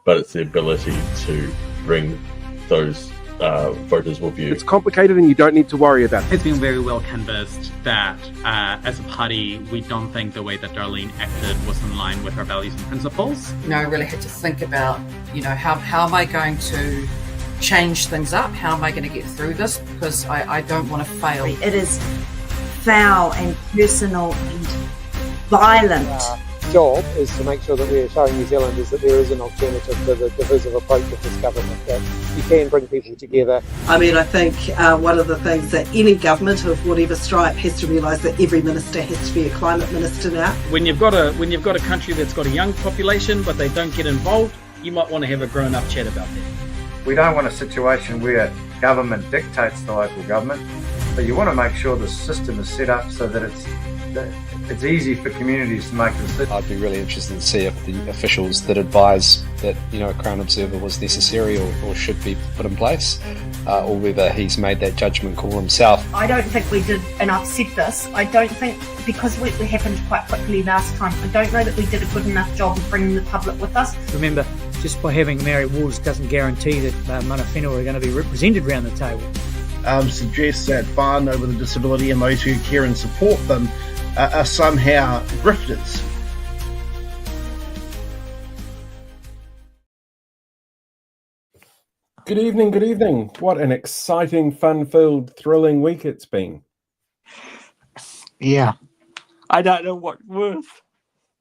but it's the ability to bring those voters with you. It's complicated and you don't need to worry about it. It's been very well canvassed that as a party, we don't think the way that Darlene acted was in line with our values and principles. I really had to think about, how am I going to change things up? How am I going to get through this? Because I don't want to fail. It is foul and personal and violent. Job is to make sure that we are showing New Zealanders that there is an alternative to the divisive approach of this government, that you can bring people together. I mean, I think one of the things that any government of whatever stripe has to realise that every minister has to be a climate minister now. When you've got a country that's got a young population but they don't get involved, you might want to have a grown-up chat about that. We don't want a situation where government dictates the local government, but you want to make sure the system is set up so that it's easy for communities to make decisions. I'd be really interested to see if the officials that advise that a Crown Observer was necessary or should be put in place, or whether he's made that judgment call himself. I don't think we did, and I've said this, I don't think, because it happened quite quickly last time, I don't know that we did a good enough job of bringing the public with us. Remember, just by having Maori Wolves doesn't guarantee that mana whenua are going to be represented around the table. Suggests that whānau with a disability and those who care and support them are somehow grifters. Good evening, good evening. What an exciting, fun-filled, thrilling week it's been. Yeah. I don't know what's worse,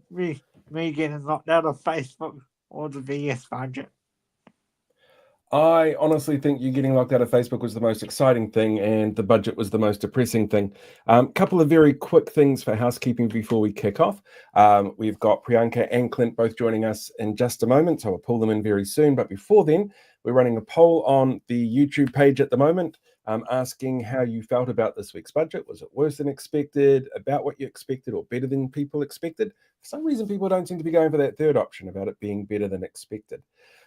me getting knocked out of Facebook or the VS budget. I honestly think you getting locked out of Facebook was the most exciting thing and the budget was the most depressing thing. Couple of very quick things for housekeeping before we kick off. We've got Priyanca and Clint both joining us in just a moment, so I'll pull them in very soon. But before then, we're running a poll on the YouTube page at the moment, asking how you felt about this week's budget. Was it worse than expected, about what you expected, or better than people expected? For some reason, people don't seem to be going for that third option about it being better than expected.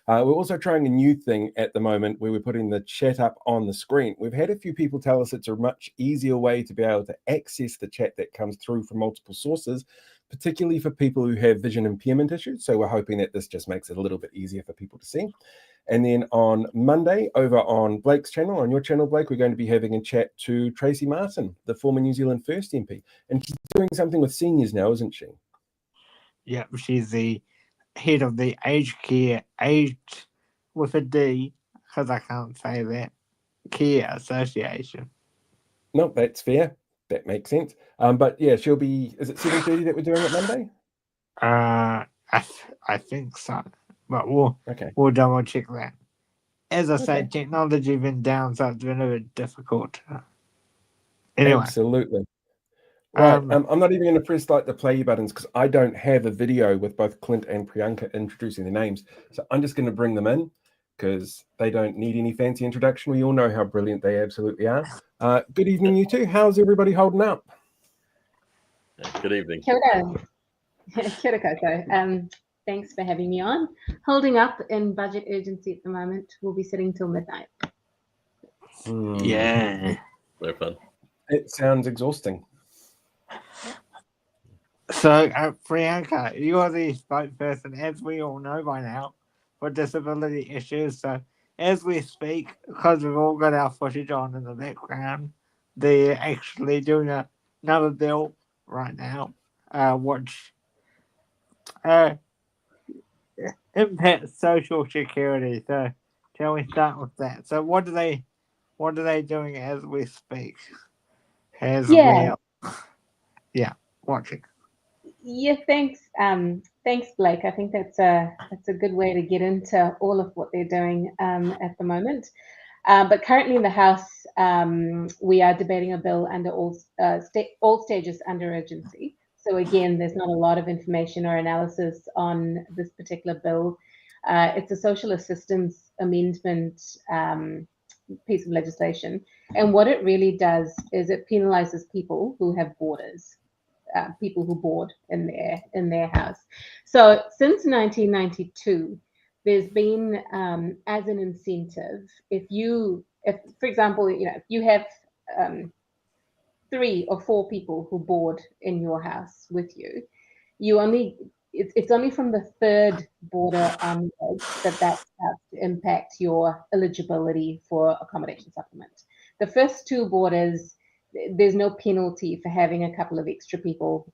We're also trying a new thing at the moment where we're putting the chat up on the screen. We've had a few people tell us it's a much easier way to be able to access the chat that comes through from multiple sources, particularly for people who have vision impairment issues. So we're hoping that this just makes it a little bit easier for people to see. And then on Monday, over on Blake's channel, on your channel, Blake, we're going to be having a chat to Tracy Martin, the former New Zealand First MP. And she's doing something with seniors now, isn't she? Yeah, she's the head of the aged care, aged with a D, because I can't say that, care association. No, that's fair. That makes sense. But yeah, she'll be, is it 7:30 that we're doing it Monday? I think so. But we'll double check that. As I say, technology's been down, so it's been a bit difficult. Anyway. Absolutely. Right, I'm not even going to press the play buttons because I don't have a video with both Clint and Priyanka introducing their names. So I'm just going to bring them in because they don't need any fancy introduction. We all know how brilliant they absolutely are. Good evening, you two. How's everybody holding up? Good evening. Kia ora. Kia ora koutou. Thanks for having me on. Holding up in budget urgency at the moment. We'll be sitting till midnight. Yeah. Very fun. It sounds exhausting. So, Priyanka, you are the spokesperson, as we all know by now, for disability issues. So, as we speak, because we've all got our footage on in the background, they're actually doing another bill right now, which impacts social security. So, shall we start with that? So, what are they doing as we speak? Watching. Yeah, thanks. Thanks, Blake. I think that's a good way to get into all of what they're doing at the moment. But currently in the House, we are debating a bill under all stages under urgency. So again, there's not a lot of information or analysis on this particular bill. It's a social assistance amendment piece of legislation, and what it really does is it penalizes people who have boarders. People who board in their house. So since 1992, there's been as an incentive, if for example, if you have 3 or 4 people who board in your house with you, you only it's only from the third border onwards that starts to impact your eligibility for accommodation supplement. The first two borders, there's no penalty for having a couple of extra people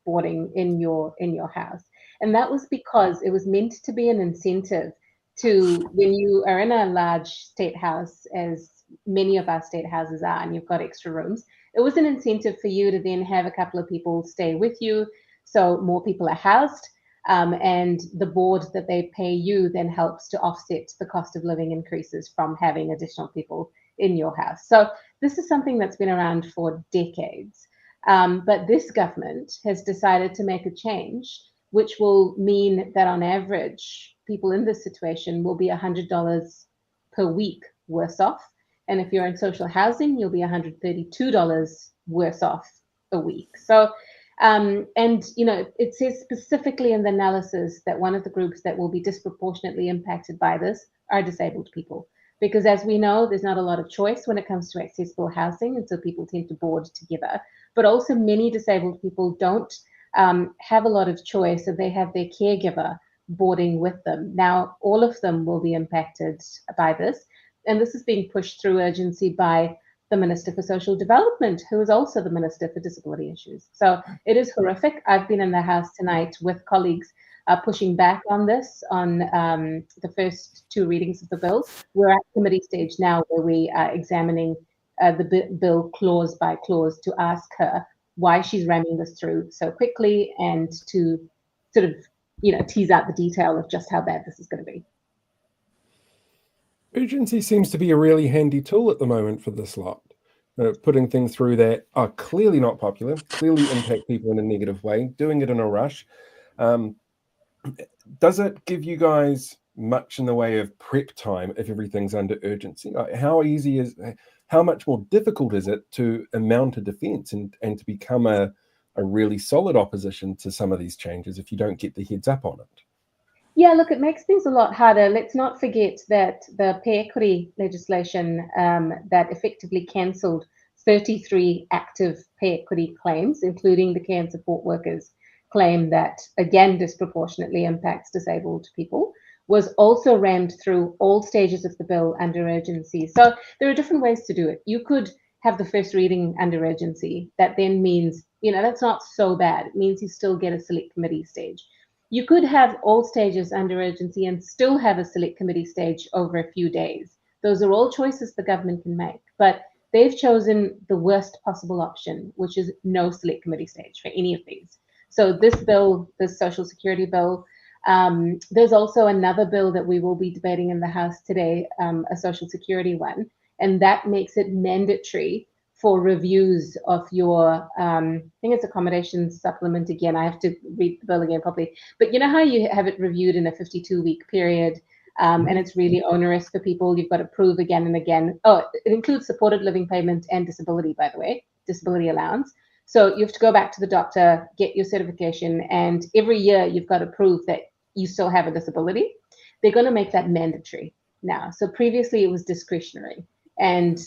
boarding in your house. And that was because it was meant to be an incentive to, when you are in a large state house, as many of our state houses are, and you've got extra rooms, it was an incentive for you to then have a couple of people stay with you, so more people are housed, and the board that they pay you then helps to offset the cost of living increases from having additional people in your house. So this is something that's been around for decades, but this government has decided to make a change, which will mean that on average, people in this situation will be $100 per week worse off. And if you're in social housing, you'll be $132 worse off a week. So, and it says specifically in the analysis that one of the groups that will be disproportionately impacted by this are disabled people. Because as we know, there's not a lot of choice when it comes to accessible housing, and so people tend to board together. But also many disabled people don't have a lot of choice, so they have their caregiver boarding with them. Now, all of them will be impacted by this, and this is being pushed through urgency by the Minister for Social Development, who is also the Minister for Disability Issues. So it is horrific. I've been in the House tonight with colleagues pushing back on this, on the first two readings of the bill. We're at committee stage now where we are examining the bill clause by clause to ask her why she's ramming this through so quickly, and to sort of, tease out the detail of just how bad this is going to be. Urgency seems to be a really handy tool at the moment for this lot. Putting things through that are clearly not popular, clearly impact people in a negative way, doing it in a rush. Does it give you guys much in the way of prep time if everything's under urgency? How much more difficult is it to mount a defense and to become a really solid opposition to some of these changes if you don't get the heads up on it? Yeah, look, it makes things a lot harder. Let's not forget that the pay equity legislation that effectively cancelled 33 active pay equity claims, including the care and support workers claim that, again, disproportionately impacts disabled people, was also rammed through all stages of the bill under urgency. So there are different ways to do it. You could have the first reading under urgency. That then means, that's not so bad. It means you still get a select committee stage. You could have all stages under urgency and still have a select committee stage over a few days. Those are all choices the government can make, but they've chosen the worst possible option, which is no select committee stage for any of these. So this bill, this Social Security bill, there's also another bill that we will be debating in the House today, a Social Security one, and that makes it mandatory for reviews of your, I think it's accommodation supplement again. I have to read the bill again properly. But you know how you have it reviewed in a 52-week period, and it's really onerous for people. You've got to prove again and again. Oh, it includes supported living payment and disability, by the way, disability allowance. So you have to go back to the doctor, get your certification, and every year you've got to prove that you still have a disability. They're going to make that mandatory now. So previously it was discretionary, and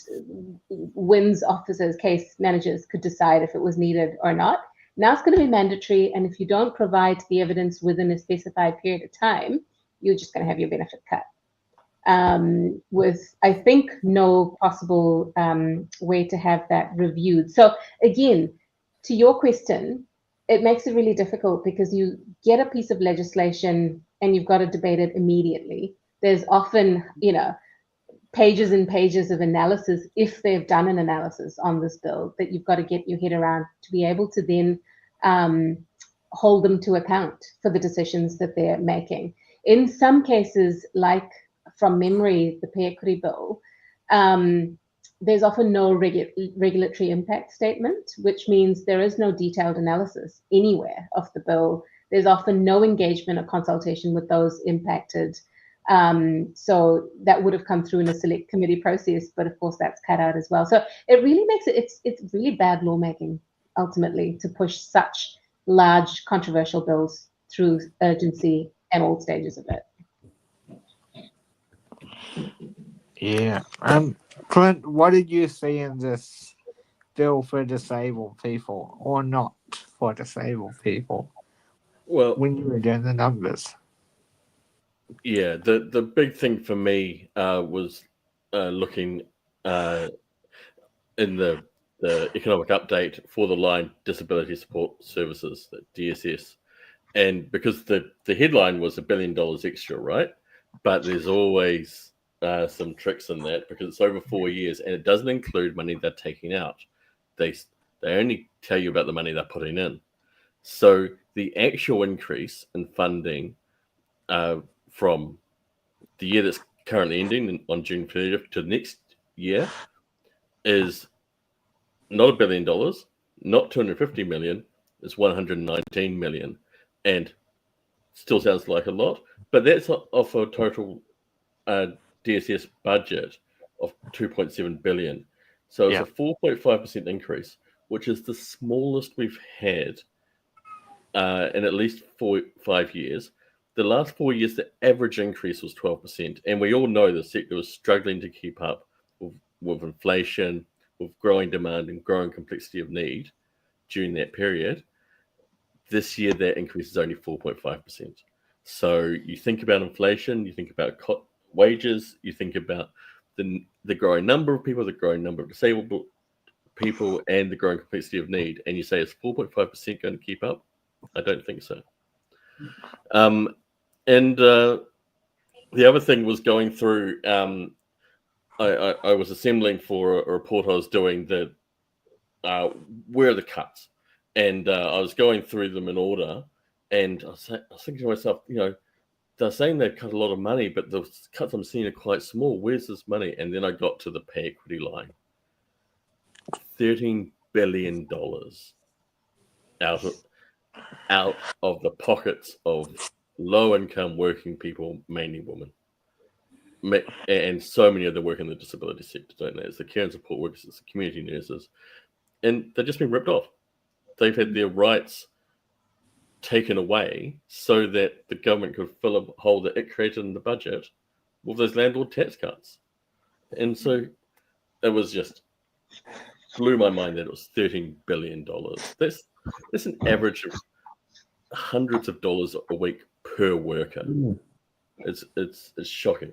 WINS officers, case managers could decide if it was needed or not. Now it's going to be mandatory, and if you don't provide the evidence within a specified period of time, you're just going to have your benefit cut. With, I think, no possible way to have that reviewed. So again, to your question, it makes it really difficult because you get a piece of legislation and you've got to debate it immediately. There's often, pages and pages of analysis, if they've done an analysis on this bill, that you've got to get your head around to be able to then hold them to account for the decisions that they're making. In some cases, like from memory, the pay equity bill, there's often no regulatory impact statement, which means there is no detailed analysis anywhere of the bill. There's often no engagement or consultation with those impacted. So that would have come through in a select committee process, but of course that's cut out as well. So it really makes it's really bad lawmaking ultimately to push such large controversial bills through urgency and all stages of it. Yeah. Clint, what did you see in this bill for disabled people, or not for disabled people? Well, when you were doing the numbers. Yeah, the big thing for me was looking in the economic update for the line Disability Support Services, the DSS, and because the headline was $1 billion extra, right? But there's always some tricks in that because it's over 4 years and it doesn't include money they're taking out. They only tell you about the money they're putting in. So the actual increase in funding from the year that's currently ending on June 30th to next year is not $1 billion, not 250 million, it's 119 million, and still sounds like a lot, but that's off a total DSS budget of 2.7 billion. So it's a 4.5% increase, which is the smallest we've had in at least 5 years. The last 4 years, the average increase was 12%. And we all know the sector was struggling to keep up with inflation, with growing demand and growing complexity of need during that period. This year, that increase is only 4.5%. So you think about inflation, you think about wages, you think about the growing number of people, the growing number of disabled people, and the growing complexity of need. And you say, is 4.5% going to keep up? I don't think so. And the other thing was going through, I was assembling for a report I was doing that where are the cuts? And I was going through them in order, and I was thinking to myself, they're saying they've cut a lot of money, but the cuts I'm seeing are quite small. Where's this money? And then I got to the pay equity line. $13 billion out of the pockets of low-income working people, mainly women. And so many of them work in the disability sector, don't they? It's the care and support workers, it's the community nurses. And they've just been ripped off. They've had their rights taken away so that the government could fill a hole that it created in the budget with those landlord tax cuts. And so it was just blew my mind that it was $13 billion. That's an average of hundreds of dollars a week per worker. It's shocking.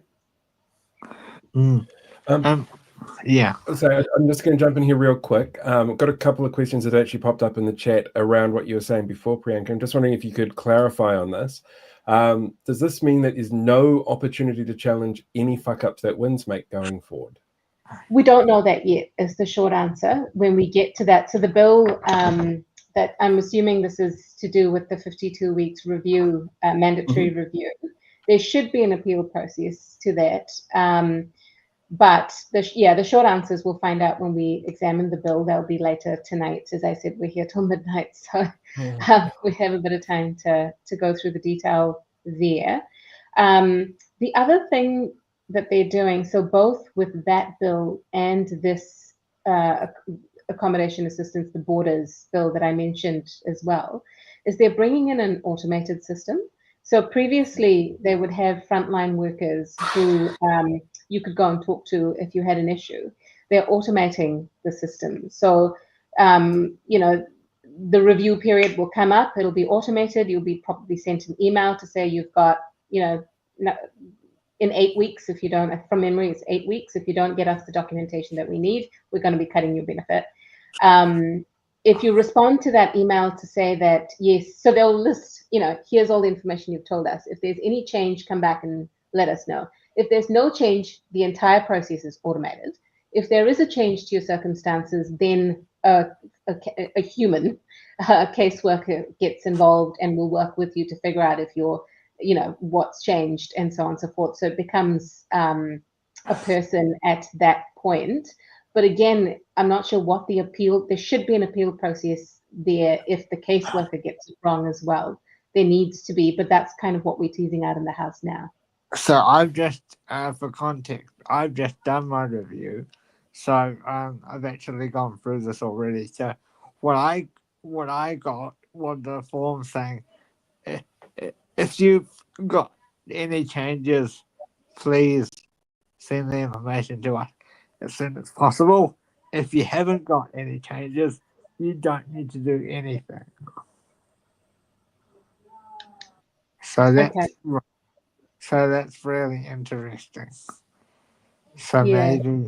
Yeah. So I'm just going to jump in here real quick. I've got a couple of questions that actually popped up in the chat around what you were saying before, Priyanka. I'm just wondering if you could clarify on this. Does this mean that there's no opportunity to challenge any fuck-ups that Wins make going forward? We don't know that yet, is the short answer when we get to that. So the bill that I'm assuming this is to do with the 52 weeks review, mandatory review. There should be an appeal process to that. But the short answer is we'll find out when we examine the bill. That'll be later tonight. As I said, we're here till midnight, so we have a bit of time to go through the detail there. The other thing that they're doing, so both with that bill and this accommodation assistance, the borders bill that I mentioned as well, is they're bringing in an automated system. So previously they would have frontline workers who you could go and talk to if you had an issue. They're automating the system. So, the review period will come up, it'll be automated. You'll be probably sent an email to say you've got, in 8 weeks, if you don't, from memory, it's 8 weeks. If you don't get us the documentation that we need, we're going to be cutting your benefit. If you respond to that email to say that, yes, so they'll list, here's all the information you've told us. If there's any change, come back and let us know. If there's no change, the entire process is automated. If there is a change to your circumstances, then a human, a caseworker gets involved and will work with you to figure out if you're, what's changed and so on and so forth. So it becomes a person at that point. But again, I'm not sure what the appeal, there should be an appeal process there if the caseworker gets it wrong as well. There needs to be, but that's kind of what we're teasing out in the House now. So I've just, for context, I've just done my review. So I've actually gone through this already. So what I got was the form saying, if you've got any changes, please send the information to us as soon as possible. If you haven't got any changes, you don't need to do anything. So that's Okay. so that's really interesting. So Yeah.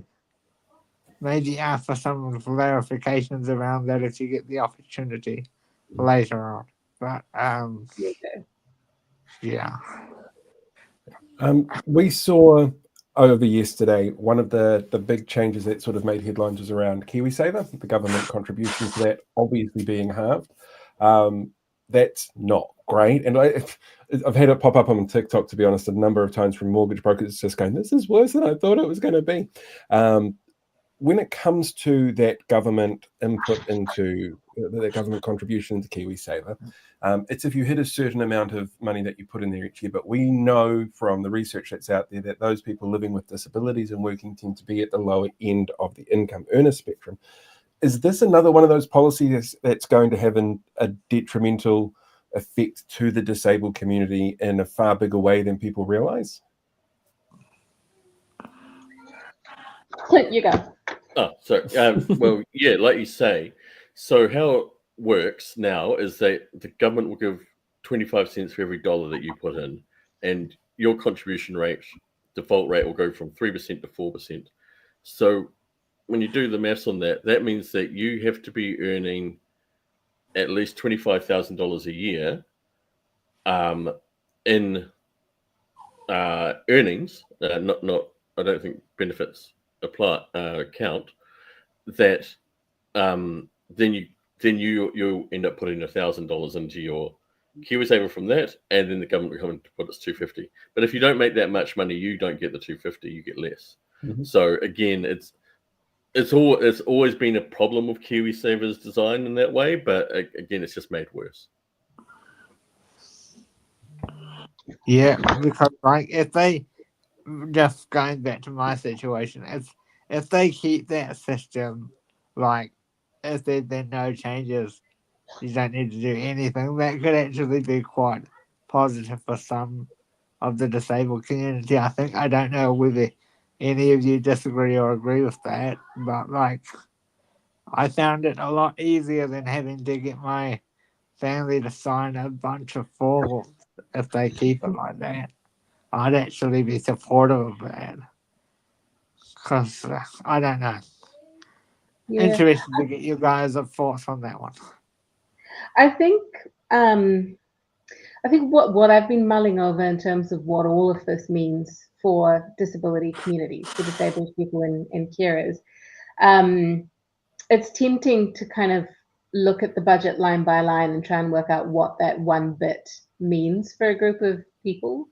maybe ask for some clarifications around that if you get the opportunity later on. But yeah. We saw over yesterday one of the big changes that sort of made headlines was around KiwiSaver, the government contribution to that obviously being halved. That's not great, and I've had it pop up on TikTok, to be honest, a number of times from mortgage brokers just going, "This is worse than I thought it was going to be." When it comes to that government input into the government contribution to KiwiSaver, it's if you hit a certain amount of money that you put in there each year. But we know from the research that's out there that those people living with disabilities and working tend to be at the lower end of the income earner spectrum. Is this another one of those policies that's going to have a detrimental effect to the disabled community in a far bigger way than people realize? Clint, you go. Oh, sorry. Well, yeah, like you say. So how it works now is that the government will give 25 cents for every dollar that you put in, and your contribution rate, default rate, will go from 3% to 4%. So when you do the maths on that, that means that you have to be earning at least $25,000 a year in earnings. Not. I don't think benefits apply count. That then you'll end up putting $1,000 into your KiwiSaver from that, and then the government will come and put its $250. But if you don't make that much money, you don't get the $250. You get less. Mm-hmm. So again, it's always been a problem with KiwiSaver's design in that way, but again, it's just made worse. Yeah, because like if they, just going back to my situation, if they keep that system, like if there's been no changes, you don't need to do anything, that could actually be quite positive for some of the disabled community. I think, I don't know whether any of you disagree or agree with that, but like I found it a lot easier than having to get my family to sign a bunch of forms if they keep it like that. I'd actually be supportive of that. Because, I don't know. Yeah. Interested to get you guys' thoughts on that one. I think what I've been mulling over in terms of what all of this means for disability communities, for disabled people and carers, it's tempting to kind of look at the budget line by line and try and work out what that one bit means for a group of people.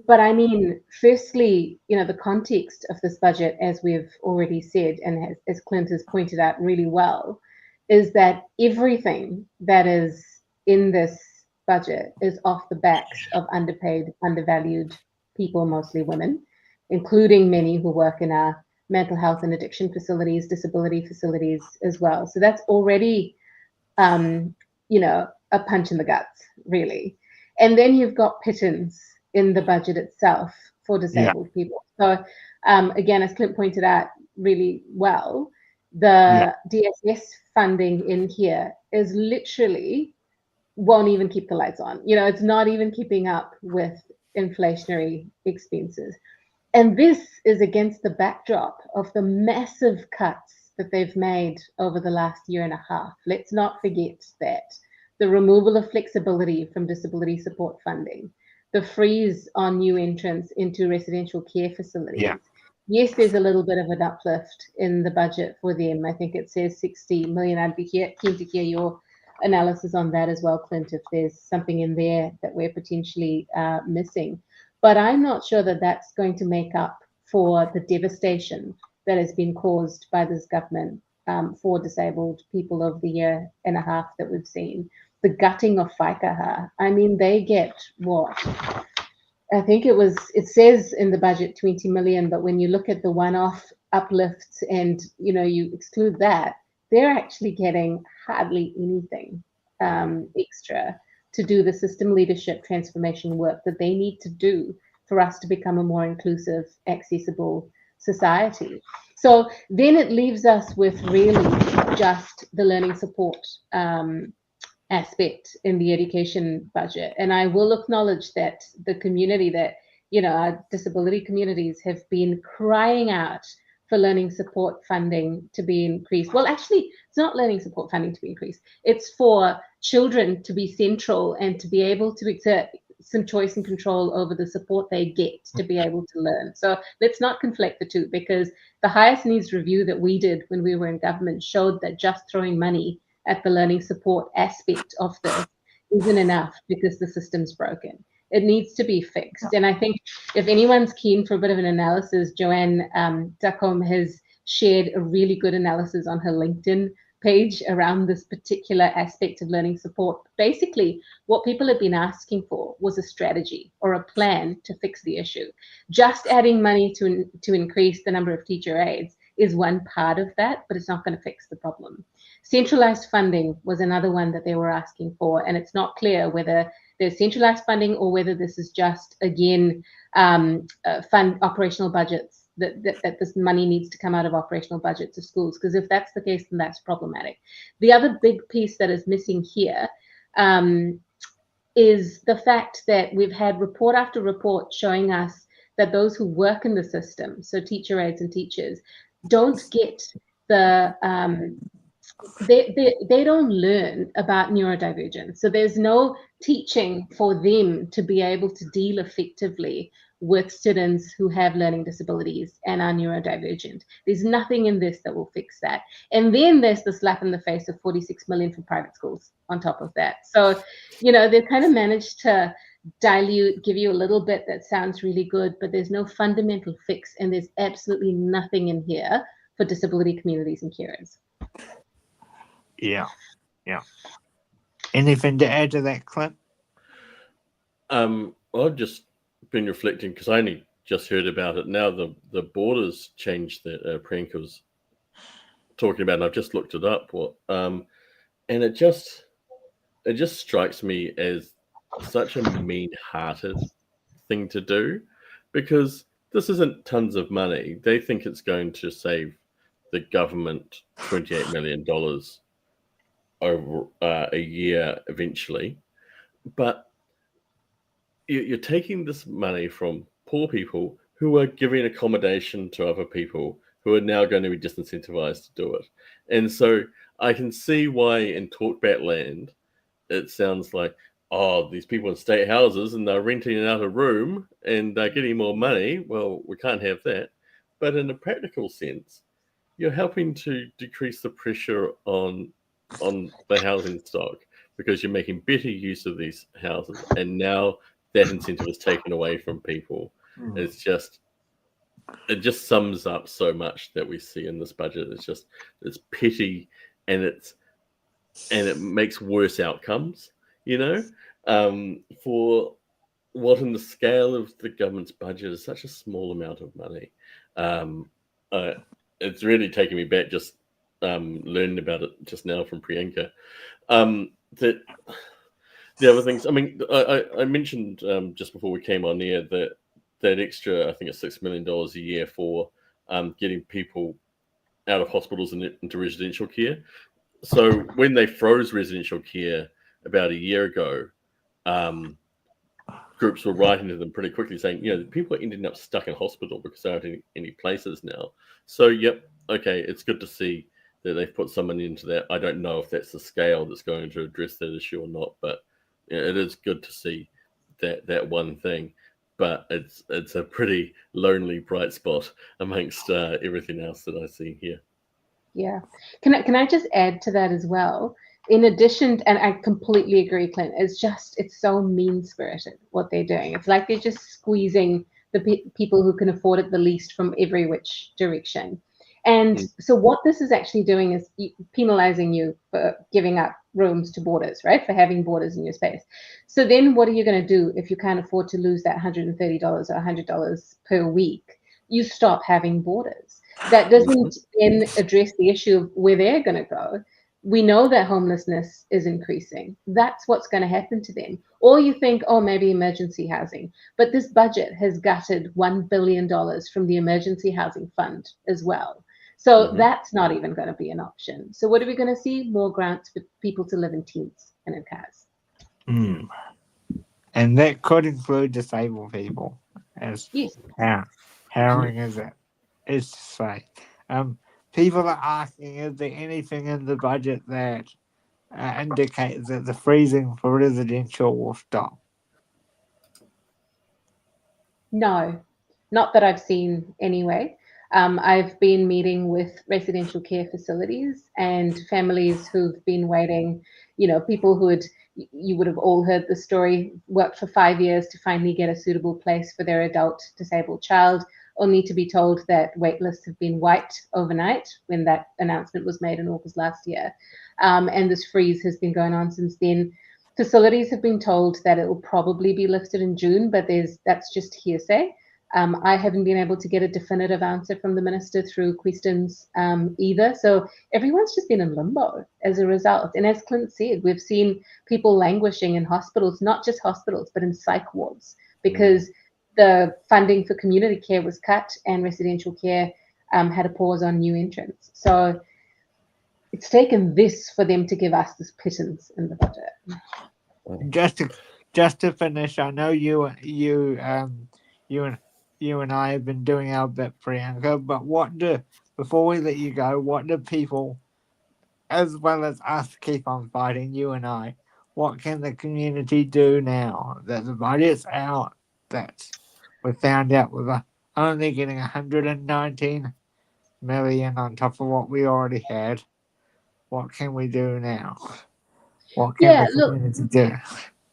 But I mean, firstly, the context of this budget, as we've already said, and as Clint has pointed out really well, is that everything that is in this budget is off the backs of underpaid, undervalued people, mostly women, including many who work in our mental health and addiction facilities, disability facilities as well. So that's already, a punch in the guts, really. And then you've got pittance in the budget itself for disabled people. So again, as Clint pointed out really well, the DSS funding in here is literally won't even keep the lights on. It's not even keeping up with inflationary expenses. And this is against the backdrop of the massive cuts that they've made over the last year and a half. Let's not forget that. The removal of flexibility from disability support funding, the freeze on new entrants into residential care facilities. Yeah. Yes, there's a little bit of an uplift in the budget for them. I think it says 60 million. I'd be keen to hear your analysis on that as well, Clint, if there's something in there that we're potentially missing. But I'm not sure that that's going to make up for the devastation that has been caused by this government for disabled people over the year and a half that we've seen. The gutting of Whaikaha. I mean, they get what? I think it says in the budget 20 million, but when you look at the one-off uplifts and, you exclude that, they're actually getting hardly anything extra to do the system leadership transformation work that they need to do for us to become a more inclusive, accessible society. So then it leaves us with really just the learning support aspect in the education budget. And I will acknowledge that the community that, our disability communities have been crying out for learning support funding to be increased. Well, actually, it's not learning support funding to be increased. It's for children to be central and to be able to exert some choice and control over the support they get to be able to learn. So let's not conflate the two, because the highest needs review that we did when we were in government showed that just throwing money at the learning support aspect of this isn't enough, because the system's broken. It needs to be fixed. And I think if anyone's keen for a bit of an analysis, Joanne Duckombe has shared a really good analysis on her LinkedIn page around this particular aspect of learning support. Basically, what people have been asking for was a strategy or a plan to fix the issue. Just adding money to increase the number of teacher aides is one part of that, but it's not going to fix the problem. Centralized funding was another one that they were asking for, and it's not clear whether there's centralized funding or whether this is just, again, fund operational budgets, that this money needs to come out of operational budgets of schools, because if that's the case, then that's problematic. The other big piece that is missing here is the fact that we've had report after report showing us that those who work in the system, so teacher aides and teachers, don't get the they don't learn about neurodivergence. So there's no teaching for them to be able to deal effectively with students who have learning disabilities and are neurodivergent. There's nothing in this that will fix that. And then there's the slap in the face of 46 million for private schools on top of that. So, they've kind of managed to dilute, give you a little bit that sounds really good, but there's no fundamental fix, and there's absolutely nothing in here for disability communities and carers. Yeah. Anything to add to that, Clint? I've just been reflecting, because I only just heard about it now. The borders changed that Priyanka was talking about, and I've just looked it up. And it just strikes me as such a mean-hearted thing to do, because this isn't tons of money. They think it's going to save the government $28 million over a year eventually, but you're taking this money from poor people who are giving accommodation to other people who are now going to be disincentivized to do it. And so I can see why in talkback land it sounds like, oh, these people in state houses and they're renting out a room and they're getting more money. Well, we can't have that. But in a practical sense, you're helping to decrease the pressure on the housing stock, because you're making better use of these houses, and now that incentive is taken away from people. It just sums up so much that we see in this budget. It's petty, and it makes worse outcomes, for what in the scale of the government's budget is such a small amount of money. It's really taken me back just learning about it just now from Priyanka. That the other things, I mentioned just before we came on air that extra, I think it's $6 million a year for getting people out of hospitals and into residential care. So when they froze residential care about a year ago, groups were writing to them pretty quickly saying, people are ending up stuck in hospital because there aren't any places now. So, yep, okay, it's good to see that they've put someone into that. I don't know if that's the scale that's going to address that issue or not, but it is good to see that one thing. But it's a pretty lonely bright spot amongst everything else that I see here. Yeah. Can I just add to that as well? In addition, and I completely agree, Clint, it's so mean-spirited what they're doing. It's like they're just squeezing the people who can afford it the least from every which direction. And so what this is actually doing is penalizing you for giving up rooms to boarders, right? For having boarders in your space. So then what are you going to do if you can't afford to lose that $130 or $100 per week? You stop having boarders. That doesn't then address the issue of where they're going to go. We know that homelessness is increasing. That's what's going to happen to them. Or you think, oh, maybe emergency housing. But this budget has gutted $1 billion from the emergency housing fund as well. So that's not even going to be an option. So what are we going to see? More grants for people to live in tents and in cars. And that could include disabled people, as yes. harrowing as it is to say. People are asking, is there anything in the budget that indicates that the freezing for residential will stop? No, not that I've seen anyway. I've been meeting with residential care facilities and families who've been waiting, people who you would have all heard the story, worked for 5 years to finally get a suitable place for their adult disabled child, only to be told that wait lists have been wiped overnight when that announcement was made in August last year. And this freeze has been going on since then. Facilities have been told that it will probably be lifted in June, but that's just hearsay. I haven't been able to get a definitive answer from the minister through questions either. So everyone's just been in limbo as a result. And as Clint said, we've seen people languishing in hospitals, not just hospitals, but in psych wards, because the funding for community care was cut and residential care had a pause on new entrants. So it's taken this for them to give us this pittance in the budget. Just to finish, I know you and I have been doing our bit, Priyanka, but before we let you go, what do people, as well as us, keep on fighting, you and I, what can the community do now that the budget's out, that we found out we're only getting 119 million on top of what we already had? What can we do now? What can the community do?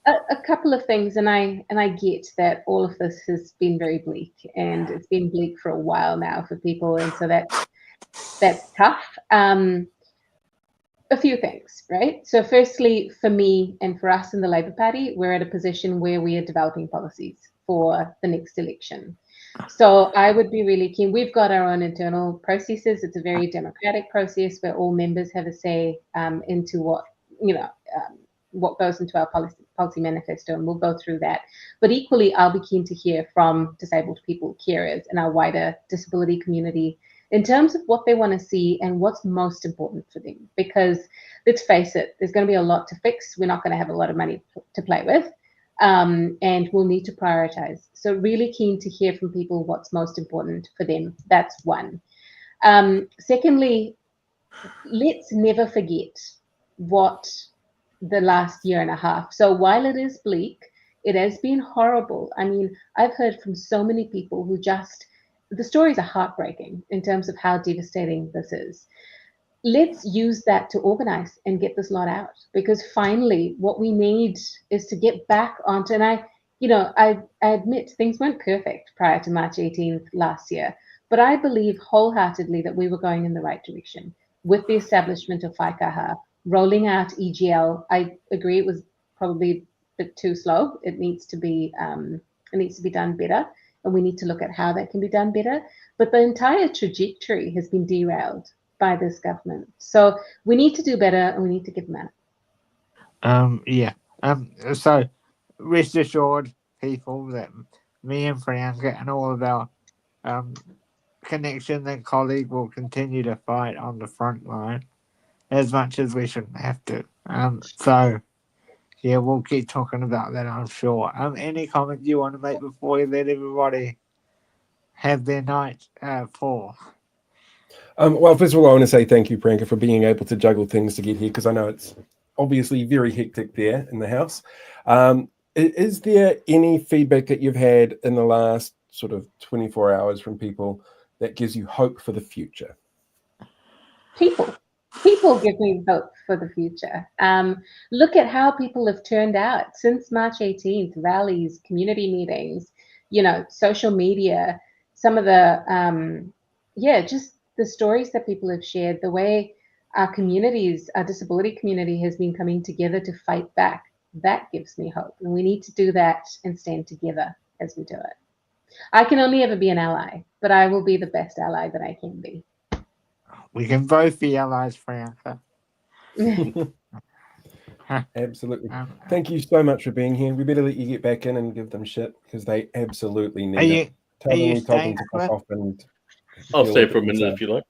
A couple of things, and I get that all of this has been very bleak, and it's been bleak for a while now for people, and so that's tough. A few things, right? So firstly, for me and for us in the Labour Party, we're at a position where we are developing policies for the next election. So I would be really keen. We've got our own internal processes. It's a very democratic process where all members have a say into what goes into our policy manifesto, and we'll go through that. But equally, I'll be keen to hear from disabled people, carers, and our wider disability community in terms of what they want to see and what's most important for them. Because let's face it, there's going to be a lot to fix. We're not going to have a lot of money to play with, and we'll need to prioritize. So really keen to hear from people what's most important for them. That's one. Secondly, let's never forget what the last year and a half. So while it is bleak, it has been horrible. I mean, I've heard from so many people who the stories are heartbreaking in terms of how devastating this is. Let's use that to organize and get this lot out, because finally what we need is to get back onto, and I admit things weren't perfect prior to March 18th last year, but I believe wholeheartedly that we were going in the right direction with the establishment of Whaikaha, rolling out EGL. I agree it was probably a bit too slow. It needs to be done better, and we need to look at how that can be done better. But the entire trajectory has been derailed by this government. So we need to do better, and we need to get them out. So rest assured, people, that me and Priyanka and all of our connection and colleague will continue to fight on the front line as much as we shouldn't have to. We'll keep talking about that, I'm sure. Any comment you want to make before we let everybody have their night for? Well, first of all, I want to say thank you, Priyanka, for being able to juggle things to get here, because I know it's obviously very hectic there in the house. Is there any feedback that you've had in the last sort of 24 hours from people that gives you hope for the future? People give me hope for the future. Look at how people have turned out since March 18th, rallies, community meetings, social media, some of the, just the stories that people have shared, the way our disability community has been coming together to fight back. That gives me hope. And we need to do that and stand together as we do it. I can only ever be an ally, but I will be the best ally that I can be. We can both be allies, Priyanka. Absolutely. Thank you so much for being here. We better let you get back in and give them shit, because they absolutely need it. Tell them we told them to fuck off, and I'll stay for a minute if you like.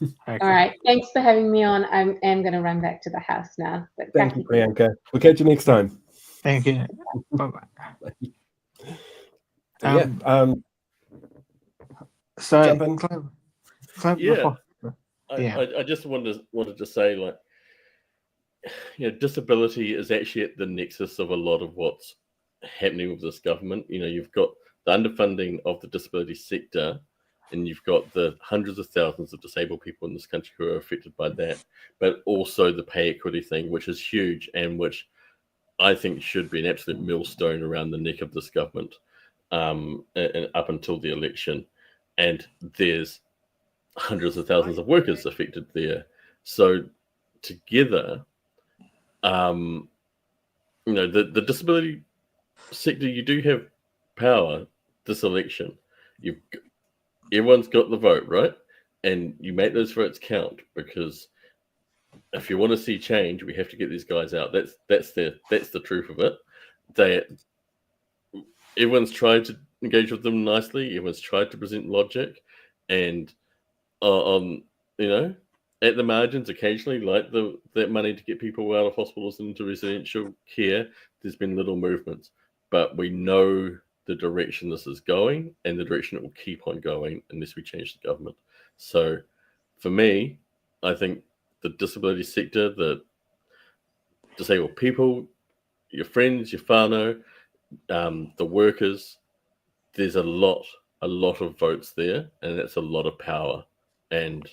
Okay. All right. Thanks for having me on. I am going to run back to the house now. But Thank you, Priyanka. We'll catch you next time. Thank you. Bye-bye. So, jump in. Yeah. Yeah. I just wanted to say, like, disability is actually at the nexus of a lot of what's happening with this government. You've got the underfunding of the disability sector, and you've got the hundreds of thousands of disabled people in this country who are affected by that, but also the pay equity thing, which is huge and which I think should be an absolute millstone around the neck of this government and up until the election. And there's hundreds of thousands of workers affected there. So together, the disability sector, you do have power this election. Everyone's got the vote, right? And you make those votes count, because if you want to see change, we have to get these guys out. That's the truth of it. Everyone's tried to engage with them nicely. Everyone's tried to present logic, and at the margins, occasionally, like that money to get people out of hospitals and into residential care, there's been little movements. But we know the direction this is going, and the direction it will keep on going unless we change the government. So for me, I think the disability sector, the disabled people, your friends, your whānau, the workers, there's a lot of votes there, and that's a lot of power, and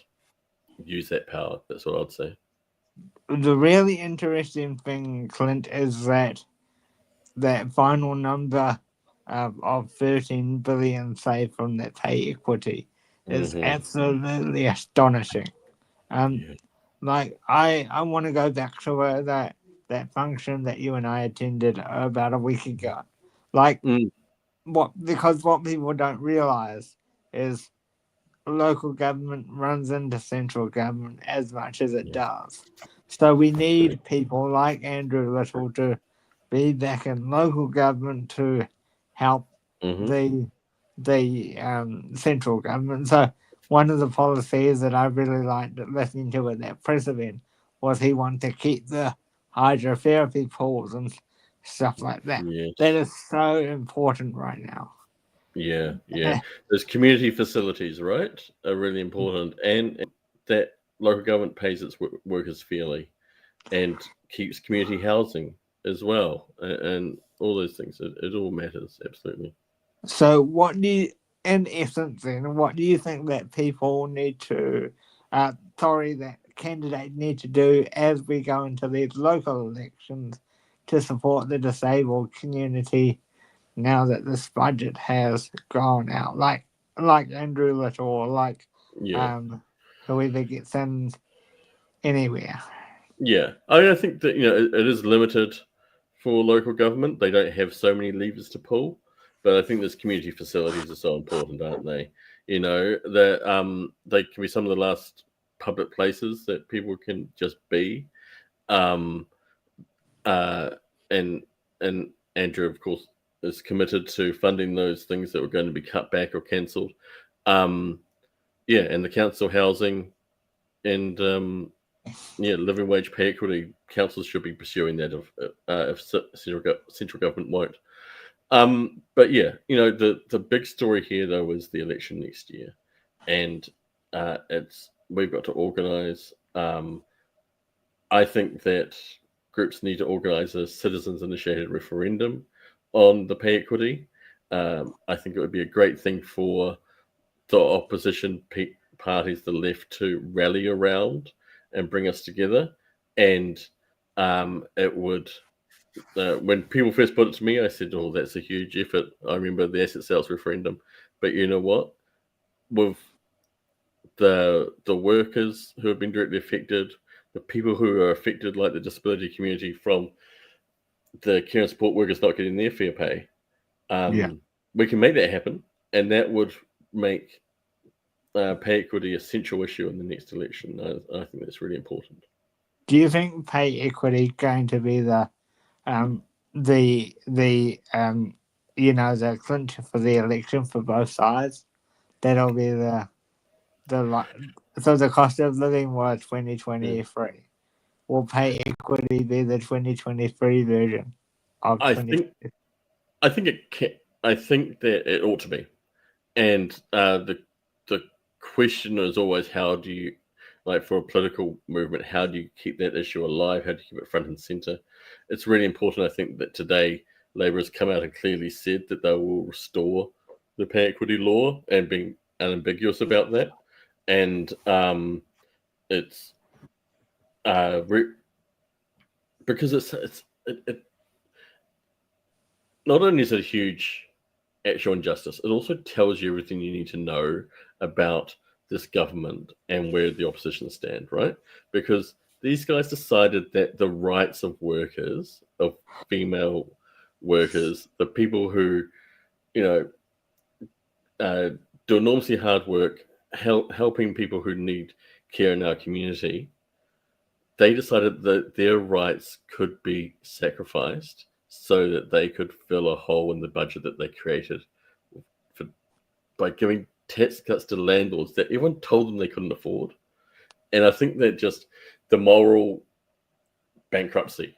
use that power. That's what I'd say. The really interesting thing, Clint, is that final number of 13 billion saved from that pay equity is absolutely astonishing. Like I want to go back to that function that you and I attended about a week ago. Because what people don't realize is local government runs into central government as much as it does. So we need people like Andrew Little to be back in local government to help the central government. So one of the policies that I really liked listening to at that press event was he wanted to keep the hydrotherapy pools and stuff like that. Yes. That is so important right now. Yeah. Those community facilities, right, are really important, and that local government pays its workers fairly and keeps community housing as well, and all those things. It all matters, absolutely. So what do you, in essence then, what do you think that people need to, that candidates need to do as we go into these local elections to support the disabled community now that this budget has gone out? Like Andrew Little, or like whoever gets in anywhere. Yeah, I think that it is limited for local government. They don't have so many levers to pull, but I think those community facilities are so important, aren't they? That they can be some of the last public places that people can just be. And Andrew, of course, is committed to funding those things that were going to be cut back or cancelled. And the council housing and living wage pay equity, councils should be pursuing that if central government won't. But the big story here though is the election next year, and we've got to organise. I think that groups need to organise a citizens-initiated referendum on the pay equity. I think it would be a great thing for the opposition parties, the left, to rally around and bring us together. And it would, when people first put it to me, I said, oh, that's a huge effort. I remember the asset sales referendum. But you know what? With the workers who have been directly affected, the people who are affected, like the disability community, from the care and support workers not getting their fair pay, we can make that happen. And that would make pay equity a central issue in the next election. I think that's really important. Do you think pay equity going to be the clincher for the election for both sides? That'll be the So the cost of living was 2023. Will pay equity be the 2023 version of I think it can. I think that it ought to be, and the question is always, how do you, like, for a political movement, how do you keep that issue alive? How do you keep it front and center? It's really important, I think, that today Labour has come out and clearly said that they will restore the pay equity law and being unambiguous about that. And it's because it not only is it a huge actual injustice, it also tells you everything you need to know about this government and where the opposition stand, right? Because these guys decided that the rights of workers, of female workers, the people who, do enormously hard work, helping people who need care in our community, they decided that their rights could be sacrificed so that they could fill a hole in the budget that they created by giving tax cuts to landlords that everyone told them they couldn't afford. And I think that just the moral bankruptcy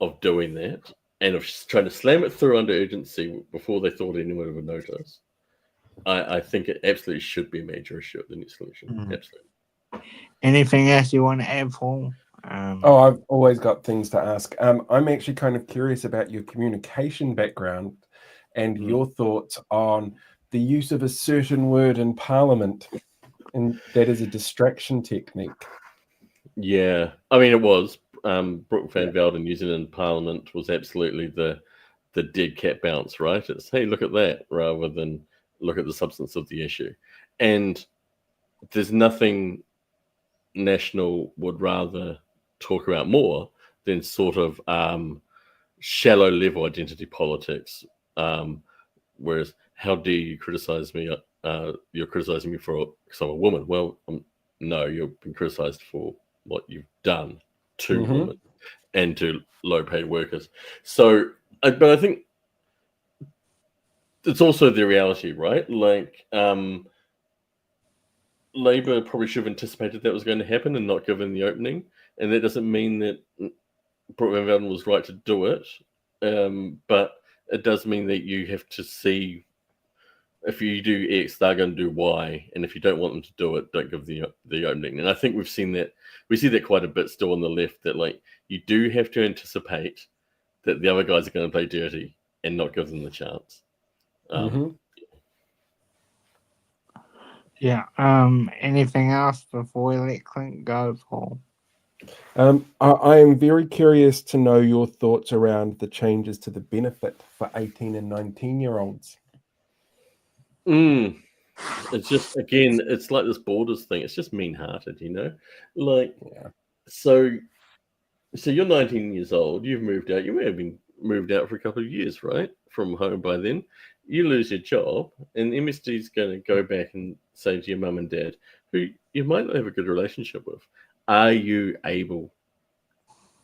of doing that and of trying to slam it through under urgency before they thought anyone would notice, I think it absolutely should be a major issue at the next election. Absolutely. Anything else you want to add, Paul? I've always got things to ask. I'm actually kind of curious about your communication background and your thoughts on the use of a certain word in Parliament, and that is a distraction technique. Yeah, I mean, it was. Brooke Van Velden using it in Parliament was absolutely the dead cat bounce, right? It's, hey, look at that, rather than look at the substance of the issue. And there's nothing National would rather talk about more than sort of shallow level identity politics. Whereas, how dare you criticize me? You're criticizing me because I'm a woman. Well, no, you've been criticized for what you've done to women and to low-paid workers. So, but I think it's also the reality, right? Like, Labour probably should have anticipated that was going to happen and not given the opening. And that doesn't mean that Brooke Van Velden was right to do it. But it does mean that you have to see, if you do X, they're going to do Y. And if you don't want them to do it, don't give the opening. And I think we've seen that. We see that quite a bit still on the left, that, like, you do have to anticipate that the other guys are going to play dirty and not give them the chance. Yeah. Anything else before we let Clint go, Paul? I am very curious to know your thoughts around the changes to the benefit for 18 and 19-year-olds. It's just, again, it's like this borders thing. It's just mean-hearted, Like, so you're 19 years old. You've moved out. You may have been moved out for a couple of years, right, from home by then. You lose your job, and MSD is going to go back and say to your mum and dad, who you might not have a good relationship with, are you able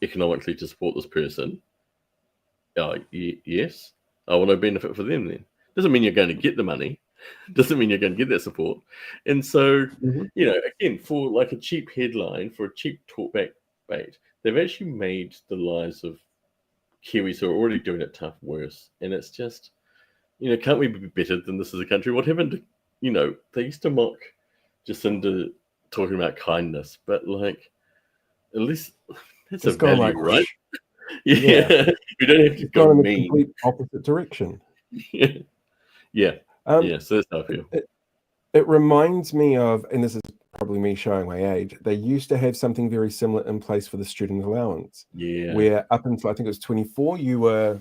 economically to support this person? Yes. I want to benefit for them then. Doesn't mean you're going to get the money. Doesn't mean you're going to get that support. And so, again, for like a cheap headline, for a cheap talkback bait, they've actually made the lives of Kiwis who are already doing it tough worse. And it's just, can't we be better than this as a country? What happened to, they used to mock Jacinda talking about kindness, but, like, at least that's a value, like, right? Yeah. We don't have to go in mean. the complete opposite direction. Yeah. So that's how I feel. It reminds me of, and this is probably me showing my age, they used to have something very similar in place for the student allowance. Yeah. Where up until, I think it was 24, you were,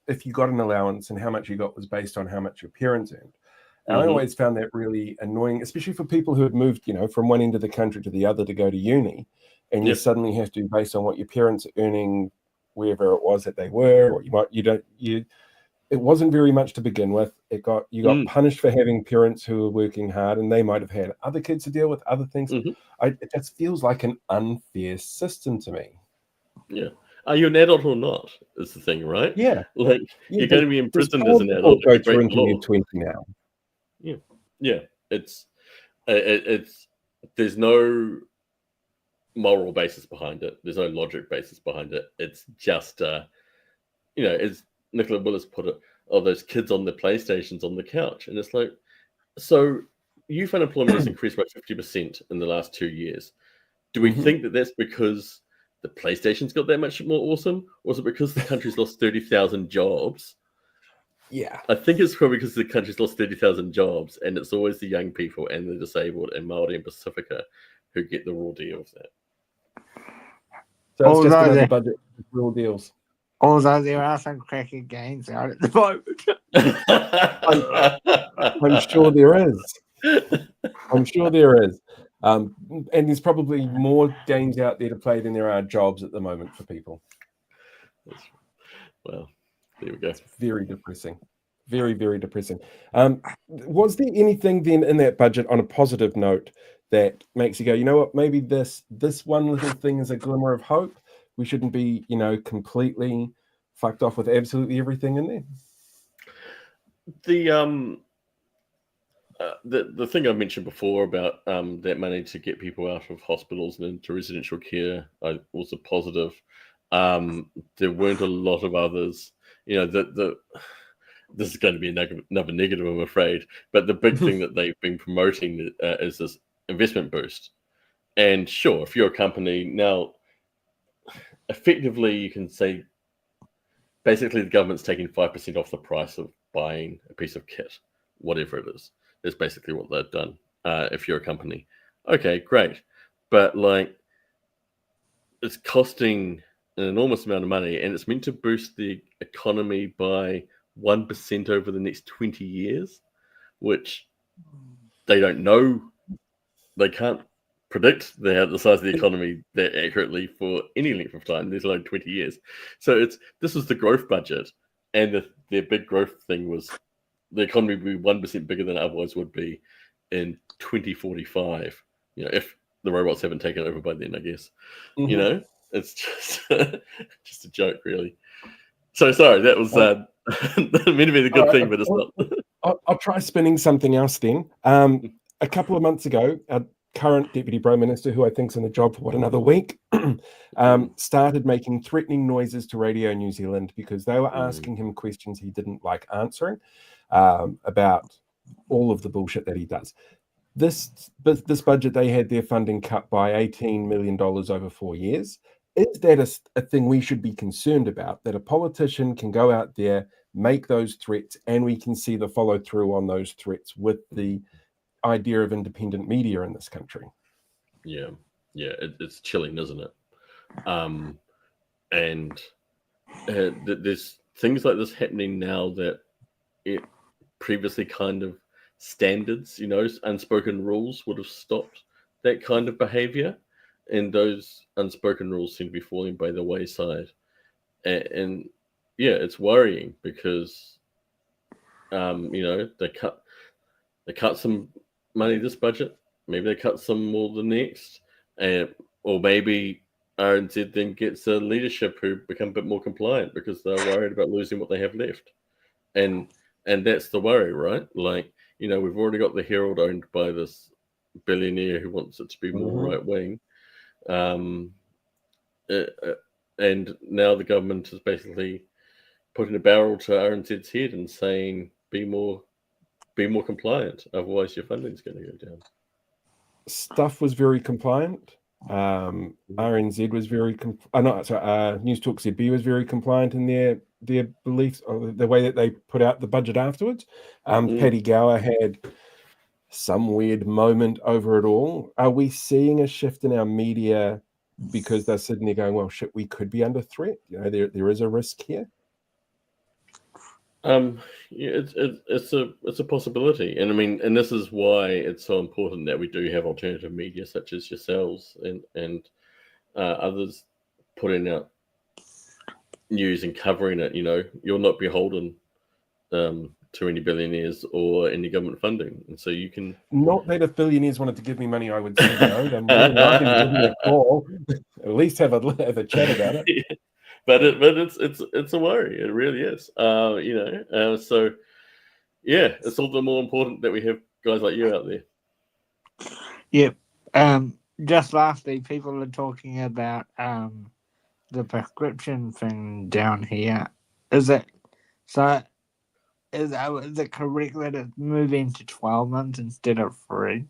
if you got an allowance, and how much you got was based on how much your parents earned. And I always found that really annoying, especially for people who had moved, from one end of the country to the other to go to uni, and you suddenly have to, based on what your parents are earning, wherever it was that they were, or it wasn't very much to begin with. You got punished for having parents who were working hard, and they might have had other kids to deal with, other things. It just feels like an unfair system to me. Yeah. Are you an adult or not? Is the thing, right? Yeah. Like, you're going to be imprisoned as an adult. Go through until you're 20 now. Yeah. It's there's no moral basis behind it. There's no logic basis behind it. It's just, as Nicola Willis put it, those kids on the PlayStations on the couch. And it's like, so youth unemployment has increased by 50% in the last 2 years. Do we think that that's because the PlayStation's got that much more awesome? Or is it because the country's lost 30,000 jobs? Yeah. I think it's probably because the country's lost 30,000 jobs, and it's always the young people and the disabled and Maori and Pacifica who get the raw deal of that. So it's just another budget with real deals. Although there are some cracking gains out at the moment. I'm sure there is. I'm sure there is. And there's probably more games out there to play than there are jobs at the moment for people. Well, there we go. It's very depressing. Very, very depressing. Was there anything then in that budget on a positive note that makes you go, you know what, maybe this one little thing is a glimmer of hope? We shouldn't be, completely fucked off with absolutely everything in there. The thing I mentioned before about that money to get people out of hospitals and into residential care was a positive. There weren't a lot of others. This is going to be another negative, I'm afraid. But the big thing that they've been promoting is this investment boost. And sure, if you're a company now, effectively you can say basically the government's taking 5% off the price of buying a piece of kit, whatever it is. That's basically what they've done. If you're a company, okay, great, but it's costing an enormous amount of money, and it's meant to boost the economy by 1% over the next 20 years, which they don't know. They can't predict the size of the economy that accurately for any length of time. There's only 20 years. So this was the growth budget, and their big growth thing was the economy would be 1% bigger than it otherwise would be in 2045. If the robots haven't taken over by then, I guess. It's just a joke, really. So sorry, that was meant to be the good thing, but it's not. I'll try spinning something else then. A couple of months ago, our current Deputy Prime Minister, who I think's in the job for another week, started making threatening noises to Radio New Zealand because they were asking him questions he didn't like answering about all of the bullshit that he does. This budget, they had their funding cut by $18 million over 4 years. Is that a thing we should be concerned about, that a politician can go out there, make those threats, and we can see the follow through on those threats with the idea of independent media in this country? Yeah, it's chilling, isn't it? And there's things like this happening now that it previously kind of standards, unspoken rules would have stopped that kind of behavior, and those unspoken rules seem to be falling by the wayside. And yeah, it's worrying because they cut some money this budget, maybe they cut some more the next, or maybe RNZ then gets a leadership who become a bit more compliant because they're worried about losing what they have left, and that's the worry, right? We've already got the Herald owned by this billionaire who wants it to be more right wing, and now the government is basically putting a barrel to RNZ's head and saying, be more compliant, otherwise your funding's going to go down. Stuff was very compliant. RNZ was very News Talk ZB was very compliant in their beliefs, or the way that they put out the budget afterwards. Paddy Gower had some weird moment over it all. Are we seeing a shift in our media because they're sitting there going, well, shit, we could be under threat? There is a risk here. It's a possibility, and this is why it's so important that we do have alternative media such as yourselves and others putting out news and covering it. You're not beholden to any billionaires or any government funding, and so you can. Not that if billionaires wanted to give me money, I would say no. I'm more than welcome to give me a call. At least have a chat about it. Yeah. But it's a worry. It really is. So yeah, it's all the more important that we have guys like you out there. Yep. Just lastly, people are talking about the prescription thing down here. Is it correct that it's moving to 12 months instead of 3?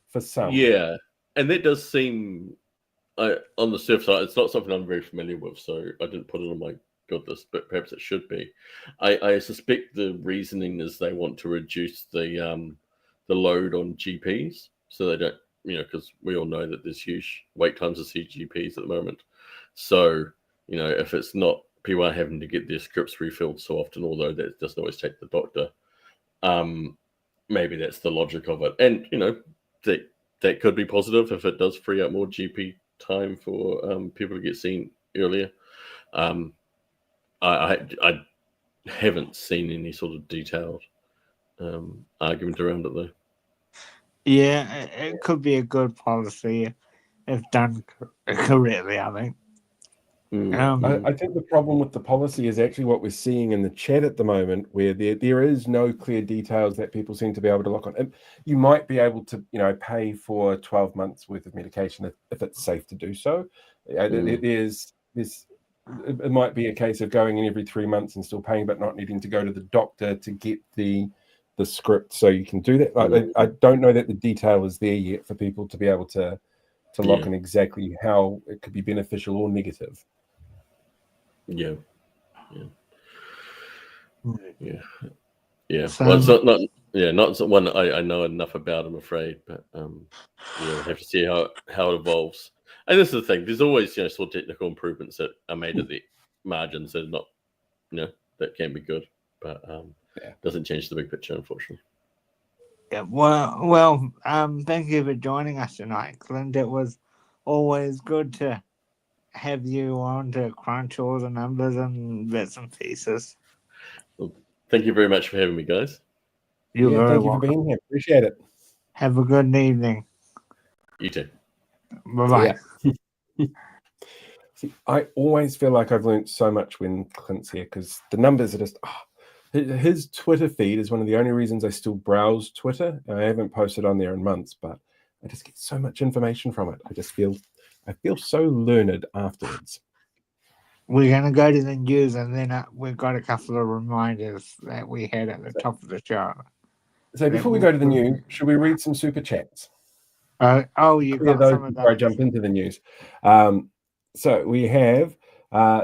For some. Yeah, and that does seem, on the surface, it's not something I'm very familiar with, so I didn't put it on my good list, but perhaps it should be. I suspect the reasoning is they want to reduce the load on GPs, so they don't, because we all know that there's huge wait times to see GPs at the moment. So, if it's not, people are having to get their scripts refilled so often, although that doesn't always take the doctor. Maybe that's the logic of it. And, that could be positive if it does free up more GP time for people to get seen earlier. I haven't seen any sort of detailed argument around it, though. Yeah, it could be a good policy if done correctly, I think. I think the problem with the policy is actually what we're seeing in the chat at the moment, where there is no clear details that people seem to be able to lock on. And you might be able to, pay for 12 months worth of medication if it's safe to do so. It might be a case of going in every 3 months and still paying, but not needing to go to the doctor to get the script, so you can do that. I don't know that the detail is there yet for people to be able to lock in exactly how it could be beneficial or negative. Yeah. So, Well, it's not one I know enough about, I'm afraid, but we'll have to see how it evolves. And this is the thing: there's always sort of technical improvements that are made at the margins that are not, that can be good, but doesn't change the big picture, unfortunately. Yeah, well, thank you for joining us tonight, Clint. It was always good to have you on to crunch all the numbers and bits and pieces. Well, thank you very much for having me, guys. You're very thank welcome. you for being here. Appreciate it. Have a good evening. You too. Bye-bye. See, I always feel like I've learned so much when Clint's here, because the numbers are just... His Twitter feed is one of the only reasons I still browse Twitter. I haven't posted on there in months, but I just get so much information from it. I feel so learned afterwards. We're going to go to the news, and then we've got a couple of reminders that we had at the top of the show. So before we go to the news, should we read some super chats? You got those some of before I those. jump into the news. So we have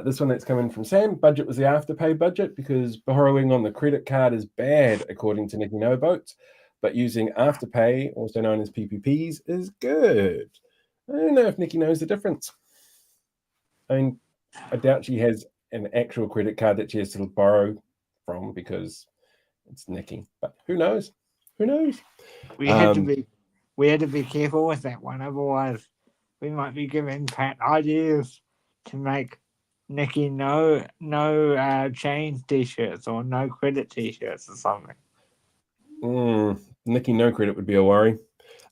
this one that's coming from Sam. Budget was the afterpay budget because borrowing on the credit card is bad, according to Nikki No Boats, but using afterpay, also known as PPPs, is good. I don't know if Nikki knows the difference. I mean, I doubt she has an actual credit card that she has to borrow from because it's Nikki. But who knows? Who knows? We had to be careful with that one, otherwise we might be giving Pat ideas to make Nikki no change t-shirts or no credit t-shirts or something. Nikki no credit would be a worry.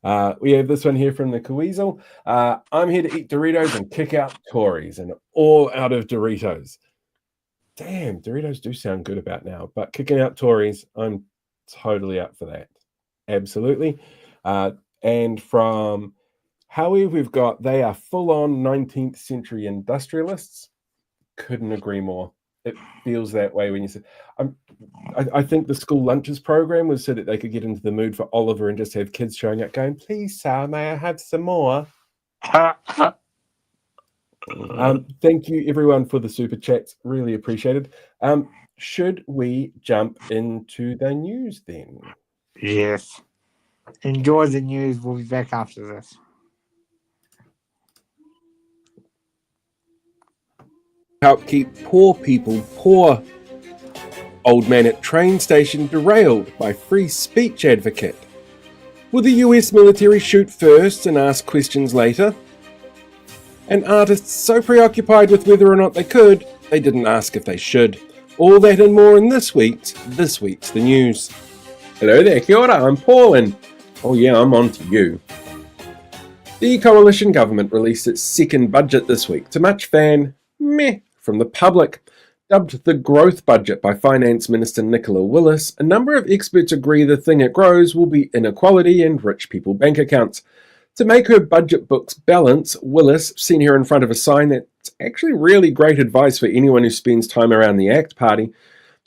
We have this one here from the Kaweasel. I'm here to eat Doritos and kick out Tories, and all out of Doritos. Damn, Doritos do sound good about now, but kicking out Tories, I'm totally up for that. Absolutely. And from Howie, we've got, they are full-on 19th century industrialists. Couldn't agree more. It feels that way when you say, I think the school lunches program was so that they could get into the mood for Oliver and just have kids showing up going, please, sir, may I have some more? Thank you, everyone, for the super chats. Really appreciated. Should we jump into the news then? Yes. Enjoy the news. We'll be back after this. Help keep poor people poor. Old man at train station derailed by free speech advocate. Will the US military shoot first and ask questions later? And artists so preoccupied with whether or not they could, they didn't ask if they should. All that and more in this week's The News. Hello there, kia ora, I'm Paulin. Oh yeah, I'm on to you. The coalition government released its second budget this week, to much meh from the public. Dubbed the growth budget by Finance Minister Nicola Willis, a number of experts agree the thing it grows will be inequality and rich people bank accounts. To make her budget books balance, Willis, seen here in front of a sign that's actually really great advice for anyone who spends time around the ACT Party,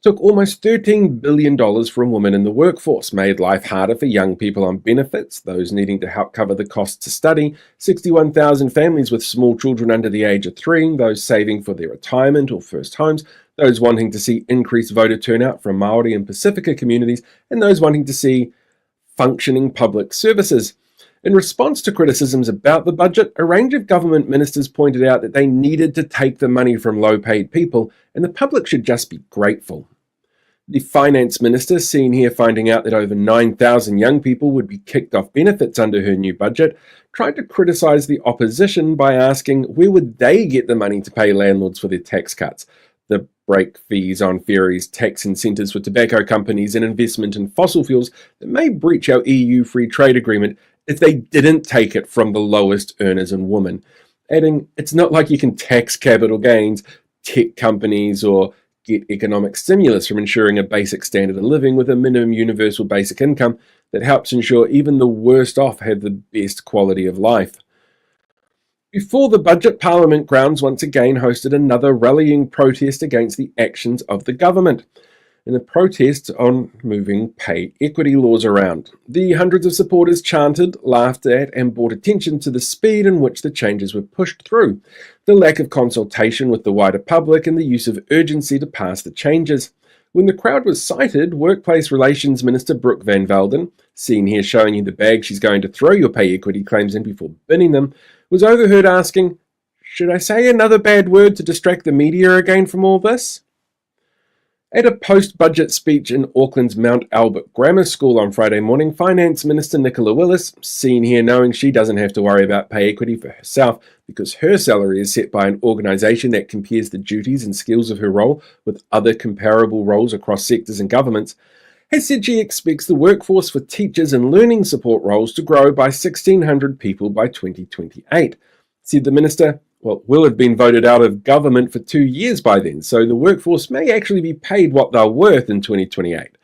took almost $13 billion from women in the workforce, made life harder for young people on benefits, those needing to help cover the cost to study, 61,000 families with small children under the age of 3, those saving for their retirement or first homes, those wanting to see increased voter turnout from Maori and Pacifica communities, and those wanting to see functioning public services. In response to criticisms about the budget, a range of government ministers pointed out that they needed to take the money from low-paid people, and the public should just be grateful. The finance minister, seen here finding out that over 9,000 young people would be kicked off benefits under her new budget, tried to criticise the opposition by asking where would they get the money to pay landlords for their tax cuts, the break fees on ferries, tax incentives for tobacco companies, and investment in fossil fuels that may breach our EU free trade agreement if they didn't take it from the lowest earners and women, adding, it's not like you can tax capital gains, tech companies, or get economic stimulus from ensuring a basic standard of living with a minimum universal basic income that helps ensure even the worst off have the best quality of life. Before the budget, Parliament grounds once again hosted another rallying protest against the actions of the government, in a protest on moving pay equity laws around. The hundreds of supporters chanted, laughed at, and brought attention to the speed in which the changes were pushed through, the lack of consultation with the wider public, and the use of urgency to pass the changes. When the crowd was cited, Workplace Relations Minister Brooke Van Velden, seen here showing you the bag she's going to throw your pay equity claims in before binning them, was overheard asking, "Should I say another bad word to distract the media again from all this?" At a post-budget speech in Auckland's Mount Albert Grammar School on Friday morning, Finance Minister Nicola Willis, seen here knowing she doesn't have to worry about pay equity for herself because her salary is set by an organisation that compares the duties and skills of her role with other comparable roles across sectors and governments, has said she expects the workforce for teachers and learning support roles to grow by 1,600 people by 2028. Said the minister, well, we'll have been voted out of government for 2 years by then, so the workforce may actually be paid what they're worth in 2028,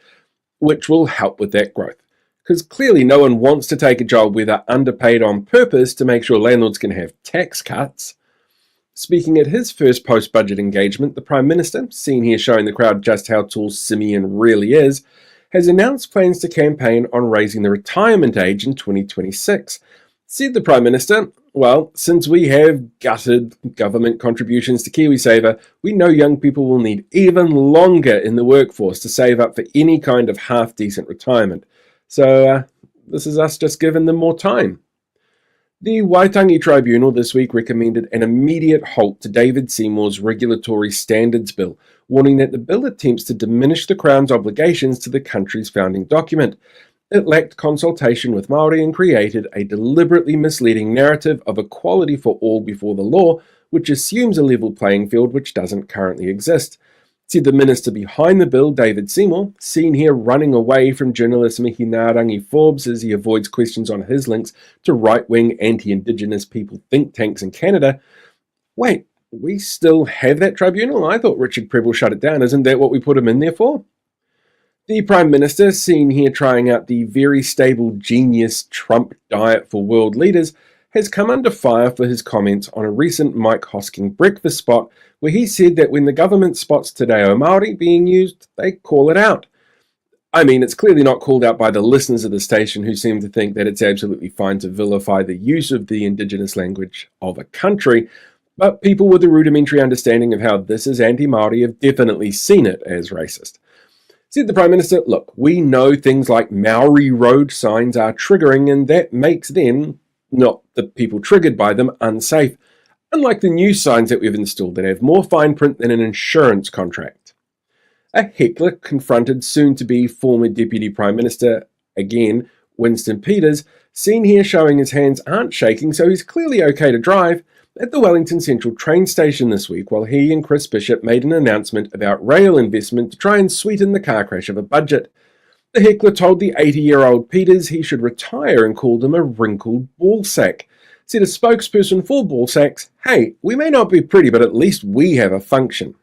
which will help with that growth. Because clearly no one wants to take a job where they're underpaid on purpose to make sure landlords can have tax cuts. Speaking at his first post-budget engagement, the Prime Minister, seen here showing the crowd just how tall Simeon really is, has announced plans to campaign on raising the retirement age in 2026. Said the Prime Minister, well, since we have gutted government contributions to KiwiSaver, we know young people will need even longer in the workforce to save up for any kind of half-decent retirement. So this is us just giving them more time. The Waitangi Tribunal this week recommended an immediate halt to David Seymour's Regulatory Standards Bill, warning that the bill attempts to diminish the Crown's obligations to the country's founding document. It lacked consultation with Maori and created a deliberately misleading narrative of equality for all before the law, which assumes a level playing field which doesn't currently exist. Said the minister behind the bill, David Seymour, seen here running away from journalist Mihi Ngārangi Forbes as he avoids questions on his links to right-wing anti-Indigenous people think tanks in Canada. Wait, we still have that tribunal? I thought Richard Prebble shut it down. Isn't that what we put him in there for? The Prime Minister, seen here trying out the very stable genius Trump diet for world leaders, has come under fire for his comments on a recent Mike Hosking breakfast spot where he said that when the government spots Te Reo Māori being used, they call it out. I mean, it's clearly not called out by the listeners of the station who seem to think that it's absolutely fine to vilify the use of the Indigenous language of a country, but people with a rudimentary understanding of how this is anti-Māori have definitely seen it as racist. Said the Prime Minister, look, we know things like Maori road signs are triggering and that makes them, not the people triggered by them, unsafe, unlike the new signs that we've installed that have more fine print than an insurance contract. A heckler confronted soon-to-be former Deputy Prime Minister, again, Winston Peters, seen here showing his hands aren't shaking so he's clearly okay to drive, at the Wellington Central train station this week while he and Chris Bishop made an announcement about rail investment to try and sweeten the car crash of a budget. The heckler told the 80-year-old Peters he should retire and called him a wrinkled ballsack. Said a spokesperson for ballsacks, hey, we may not be pretty, but at least we have a function.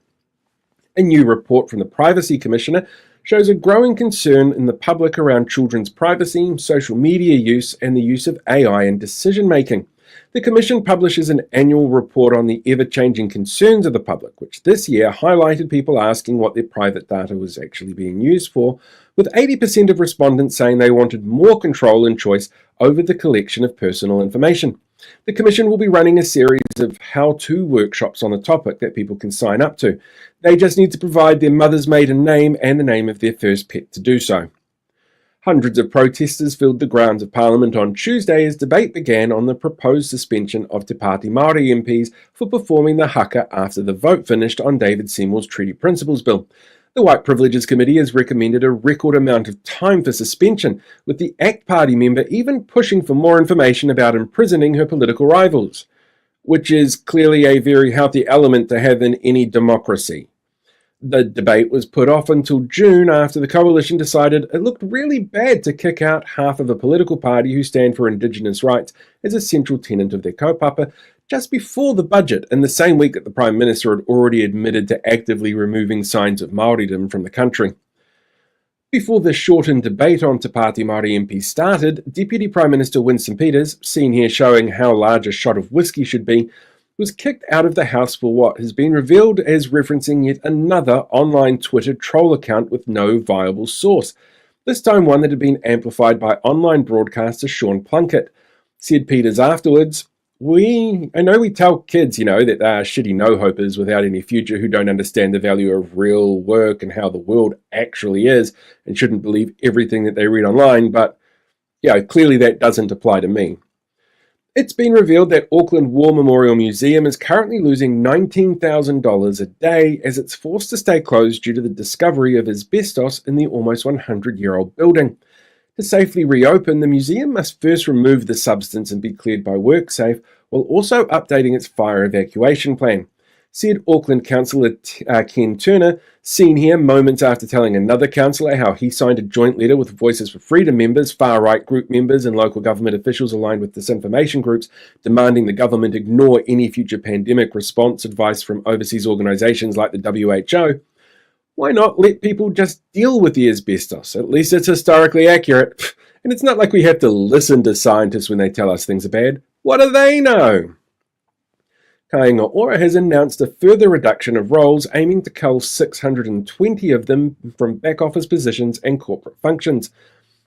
A new report from the Privacy Commissioner shows a growing concern in the public around children's privacy, social media use, and the use of AI in decision-making. The Commission publishes an annual report on the ever-changing concerns of the public, which this year highlighted people asking what their private data was actually being used for, with 80% of respondents saying they wanted more control and choice over the collection of personal information. The Commission will be running a series of how-to workshops on the topic that people can sign up to. They just need to provide their mother's maiden name and the name of their first pet to do so. Hundreds of protesters filled the grounds of Parliament on Tuesday as debate began on the proposed suspension of Te Pāti Maori MPs for performing the haka after the vote finished on David Seymour's Treaty Principles Bill. The White Privileges Committee has recommended a record amount of time for suspension, with the ACT Party member even pushing for more information about imprisoning her political rivals, which is clearly a very healthy element to have in any democracy. The debate was put off until June after the coalition decided it looked really bad to kick out half of a political party who stand for Indigenous rights as a central tenet of their kaupapa just before the budget, in the same week that the Prime Minister had already admitted to actively removing signs of Māoridom from the country. Before the shortened debate on Te Pāti Māori MP started, Deputy Prime Minister Winston Peters, seen here showing how large a shot of whiskey should be, was kicked out of the House for what has been revealed as referencing yet another online Twitter troll account with no viable source, this time one that had been amplified by online broadcaster Sean Plunkett. Said Peters afterwards, I know we tell kids, that they are shitty no-hopers without any future who don't understand the value of real work and how the world actually is and shouldn't believe everything that they read online, but, clearly that doesn't apply to me. It's been revealed that Oakland War Memorial Museum is currently losing $19,000 a day as it's forced to stay closed due to the discovery of asbestos in the almost 100-year-old building. To safely reopen, the museum must first remove the substance and be cleared by WorkSafe, while also updating its fire evacuation plan. Said Auckland Councillor Ken Turner, seen here moments after telling another councillor how he signed a joint letter with Voices for Freedom members, far-right group members and local government officials aligned with disinformation groups, demanding the government ignore any future pandemic response advice from overseas organisations like the WHO. Why not let people just deal with the asbestos? At least it's historically accurate. And it's not like we have to listen to scientists when they tell us things are bad. What do they know? Kāinga Ora has announced a further reduction of roles, aiming to cull 620 of them from back office positions and corporate functions.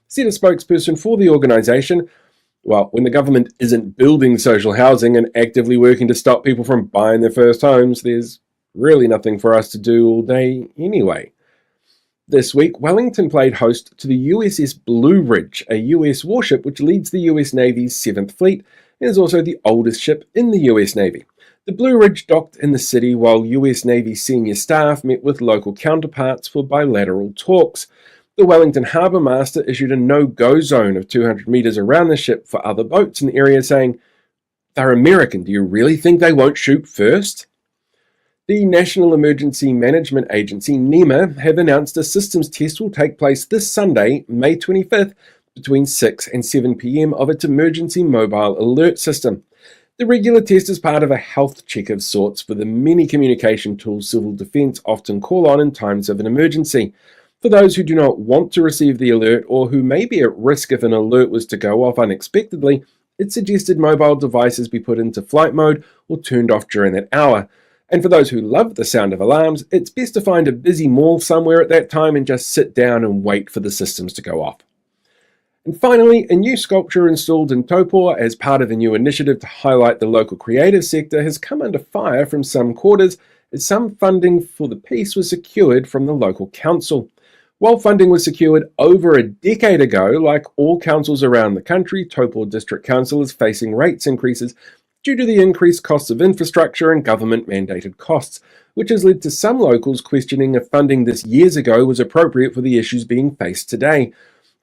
Said a spokesperson for the organisation, when the government isn't building social housing and actively working to stop people from buying their first homes, there's really nothing for us to do all day anyway. This week, Wellington played host to the USS Blue Ridge, a US warship which leads the US Navy's 7th Fleet and is also the oldest ship in the US Navy. The Blue Ridge docked in the city while US Navy senior staff met with local counterparts for bilateral talks. The Wellington Harbour Master issued a no-go zone of 200 metres around the ship for other boats in the area, saying, "They're American, do you really think they won't shoot first?" The National Emergency Management Agency, NEMA, have announced a systems test will take place this Sunday, May 25th, between 6 and 7 p.m. of its emergency mobile alert system. The regular test is part of a health check of sorts for the many communication tools civil defence often call on in times of an emergency. For those who do not want to receive the alert or who may be at risk if an alert was to go off unexpectedly, it suggested mobile devices be put into flight mode or turned off during that hour. And for those who love the sound of alarms, it's best to find a busy mall somewhere at that time and just sit down and wait for the systems to go off. And finally, a new sculpture installed in Toppo as part of a new initiative to highlight the local creative sector has come under fire from some quarters as some funding for the piece was secured from the local council. While funding was secured over a decade ago, like all councils around the country, Toppo District Council is facing rates increases due to the increased costs of infrastructure and government-mandated costs, which has led to some locals questioning if funding this years ago was appropriate for the issues being faced today.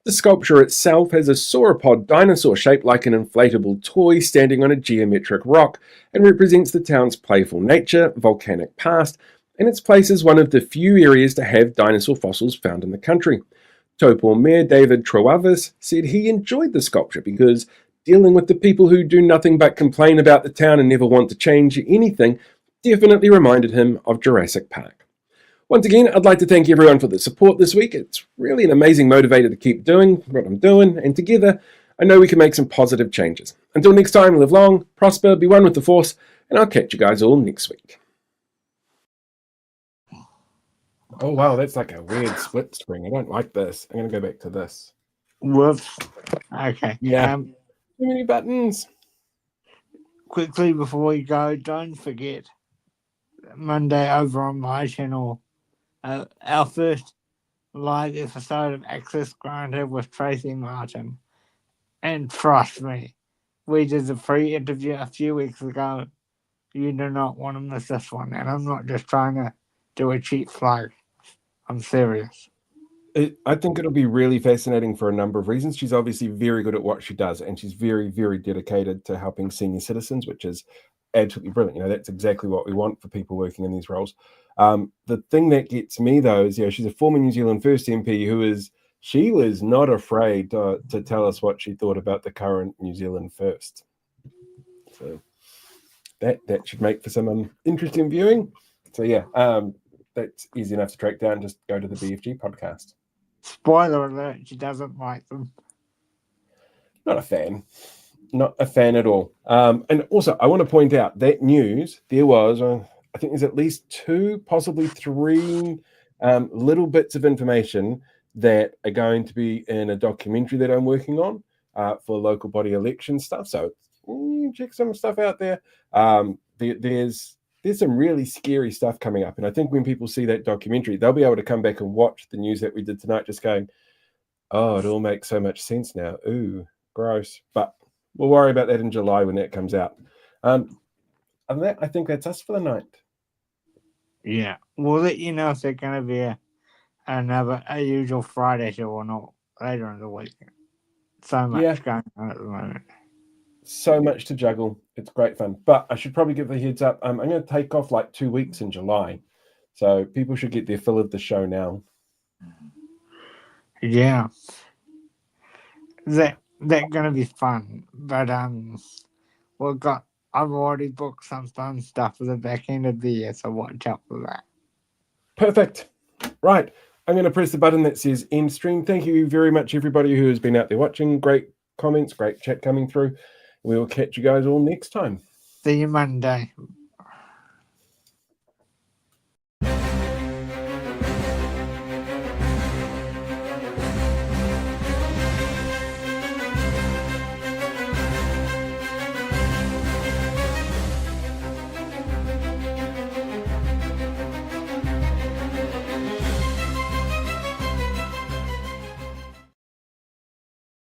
The sculpture itself has a sauropod dinosaur shaped like an inflatable toy standing on a geometric rock and represents the town's playful nature, volcanic past, and its place as one of the few areas to have dinosaur fossils found in the country. Toppo Mayor David Troavis said he enjoyed the sculpture because dealing with the people who do nothing but complain about the town and never want to change anything definitely reminded him of Jurassic Park. Once again, I'd like to thank everyone for the support this week. It's really an amazing motivator to keep doing what I'm doing, and together, I know we can make some positive changes. Until next time, live long, prosper, be one with the Force, and I'll catch you guys all next week. Oh, wow, that's like a weird split screen. I don't like this. I'm going to go back to this. Whoops. Okay. Yeah. Too many buttons. Quickly before we go, don't forget, Monday over on my channel, our first live episode of Access Granted with Tracy Martin. And trust me, we did a free interview a few weeks ago. You do not want to miss this one. And I'm not just trying to do a cheap plug. I'm serious. I think it'll be really fascinating for a number of reasons. She's obviously very good at what she does, and she's very, very dedicated to helping senior citizens, which is absolutely brilliant. You know, that's exactly what we want for people working in these roles. The thing that gets me, though, is, you know, she's a former New Zealand First MP she was not afraid to tell us what she thought about the current New Zealand First. So that should make for some interesting viewing. So yeah, that's easy enough to track down. Just go to the BFG podcast. Spoiler alert, she doesn't like them. Not a fan. Not a fan at all. And also, I want to point out that news, there was, I think there's at least 2, possibly 3 little bits of information that are going to be in a documentary that I'm working on for local body election stuff. So check some stuff out there. There's some really scary stuff coming up. And I think when people see that documentary, they'll be able to come back and watch the news that we did tonight, just going, oh, it all makes so much sense now. Ooh, gross. But we'll worry about that in July when that comes out. And that, I think that's us for the night. Yeah. We'll let you know if there's going to be a usual Friday show or not later in the week. So much going on at the moment. So much to juggle. It's great fun. But I should probably give the heads up. I'm going to take off like 2 weeks in July. So people should get their fill of the show now. Yeah. That's going to be fun. But I've already booked some fun stuff for the back end of the year, so watch out for that. Perfect. Right. I'm going to press the button that says end stream. Thank you very much, everybody who has been out there watching. Great comments, great chat coming through. We will catch you guys all next time. See you Monday.